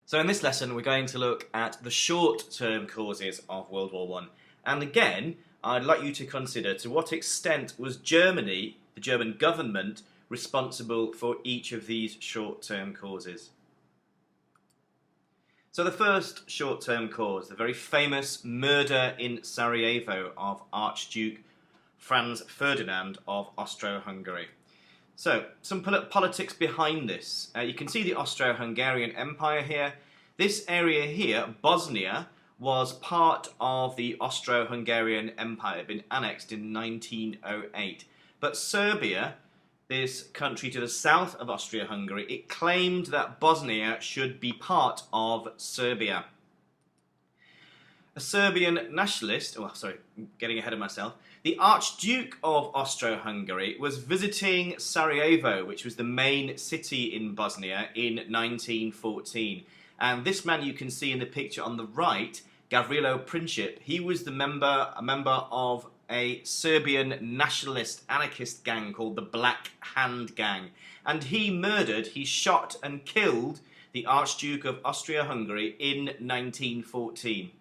So in this lesson we're going to look at the short-term causes of World War One. And again, I'd like you to consider to what extent was Germany, the German government, responsible for each of these short-term causes. So the first short-term cause, the very famous murder in Sarajevo of Archduke Franz Ferdinand of Austro-Hungary. So, some politics behind this. You can see the Austro-Hungarian Empire here. This area here, Bosnia, was part of the Austro-Hungarian Empire. It had been annexed in 1908. But Serbia, this country to the south of Austria-Hungary, it claimed that Bosnia should be part of Serbia. A Serbian nationalist, getting ahead of myself, the Archduke of Austro-Hungary was visiting Sarajevo, which was the main city in Bosnia, in 1914. And this man you can see in the picture on the right, Gavrilo Princip, he was a member of a Serbian nationalist anarchist gang called the Black Hand Gang. And he shot and killed the Archduke of Austria-Hungary in 1914.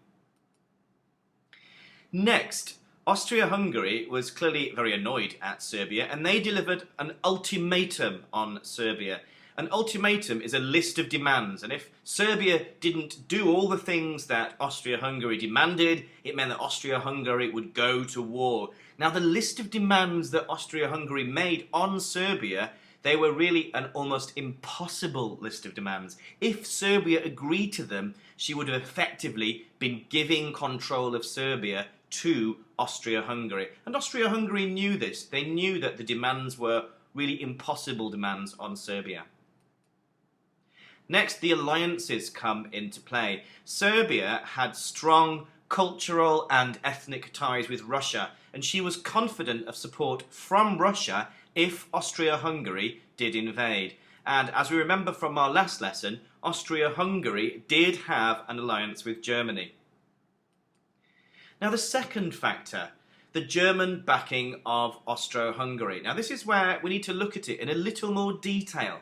Next, Austria-Hungary was clearly very annoyed at Serbia, and they delivered an ultimatum on Serbia. An ultimatum is a list of demands, and if Serbia didn't do all the things that Austria-Hungary demanded, it meant that Austria-Hungary would go to war. Now, the list of demands that Austria-Hungary made on Serbia, they were really an almost impossible list of demands. If Serbia agreed to them, she would have effectively been giving control of Serbia to Austria-Hungary. And Austria-Hungary knew this. They knew that the demands were really impossible demands on Serbia. Next, the alliances come into play. Serbia had strong cultural and ethnic ties with Russia, and she was confident of support from Russia if Austria-Hungary did invade. And as we remember from our last lesson, Austria-Hungary did have an alliance with Germany. Now, the second factor, the German backing of Austro-Hungary. Now, this is where we need to look at it in a little more detail.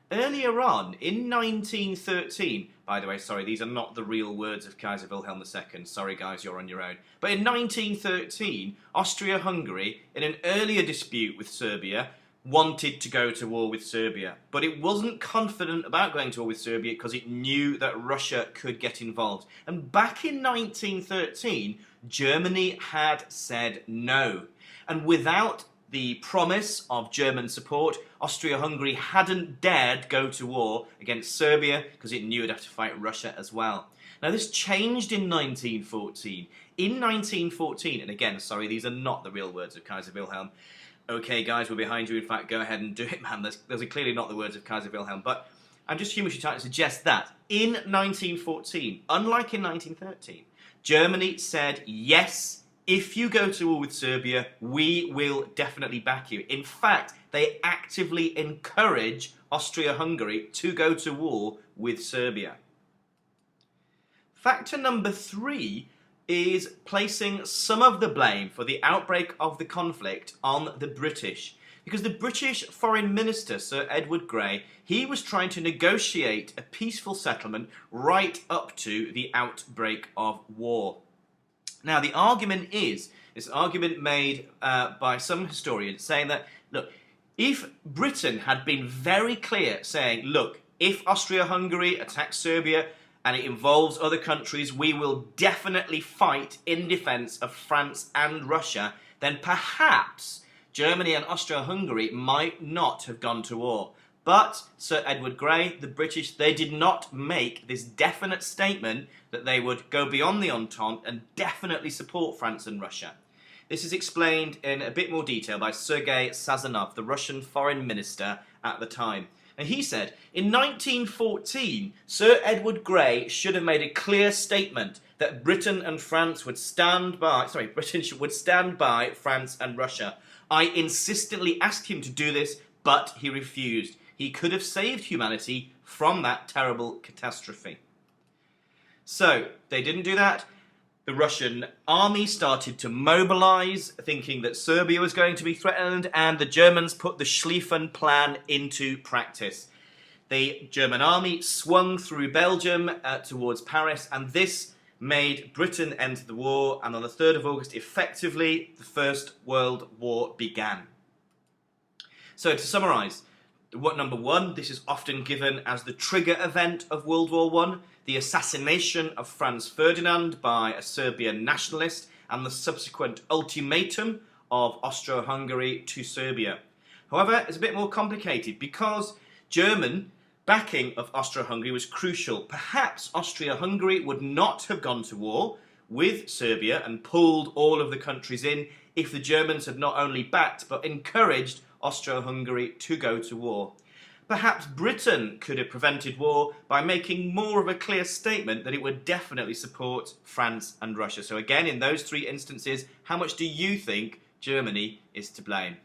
Earlier on, in 1913, by the way, sorry, these are not the real words of Kaiser Wilhelm II. Sorry, guys, you're on your own. But in 1913, Austria-Hungary, in an earlier dispute with Serbia, wanted to go to war with Serbia. But it wasn't confident about going to war with Serbia because it knew that Russia could get involved. And back in 1913, Germany had said no. And without the promise of German support, Austria-Hungary hadn't dared go to war against Serbia because it knew it'd have to fight Russia as well. Now, this changed in 1914. In 1914, and again, sorry, these are not the real words of Kaiser Wilhelm. Okay, guys, we're behind you. In fact, go ahead and do it, man. Those are clearly not the words of Kaiser Wilhelm. But I'm just humorously trying to suggest that in 1914, unlike in 1913, Germany said, yes, if you go to war with Serbia, we will definitely back you. In fact, they actively encourage Austria-Hungary to go to war with Serbia. Factor number 3 is placing some of the blame for the outbreak of the conflict on the British. Because the British Foreign Minister, Sir Edward Grey, he was trying to negotiate a peaceful settlement right up to the outbreak of war. Now, the argument is, this argument made by some historians saying that, look, if Britain had been very clear saying, look, if Austria-Hungary attacks Serbia, and it involves other countries, we will definitely fight in defence of France and Russia, then perhaps Germany and Austria-Hungary might not have gone to war. But Sir Edward Grey, the British, they did not make this definite statement that they would go beyond the Entente and definitely support France and Russia. This is explained in a bit more detail by Sergei Sazonov, the Russian foreign minister at the time. And he said, in 1914, Sir Edward Grey should have made a clear statement that Britain and France would stand by, Britain would stand by France and Russia. I insistently asked him to do this, but he refused. He could have saved humanity from that terrible catastrophe. So, they didn't do that. The Russian army started to mobilize, thinking that Serbia was going to be threatened, and the Germans put the Schlieffen Plan into practice. the German army swung through Belgium towards Paris, and this made Britain enter the war, and on the 3rd of August, effectively, the First World War began. So to summarise, number one, this is often given as the trigger event of World War I, the assassination of Franz Ferdinand by a Serbian nationalist, and the subsequent ultimatum of Austro-Hungary to Serbia. However, it's a bit more complicated because German backing of Austro-Hungary was crucial. Perhaps Austria-Hungary would not have gone to war with Serbia and pulled all of the countries in if the Germans had not only backed but encouraged Austro-Hungary to go to war. Perhaps Britain could have prevented war by making more of a clear statement that it would definitely support France and Russia. So again, in those three instances, how much do you think Germany is to blame?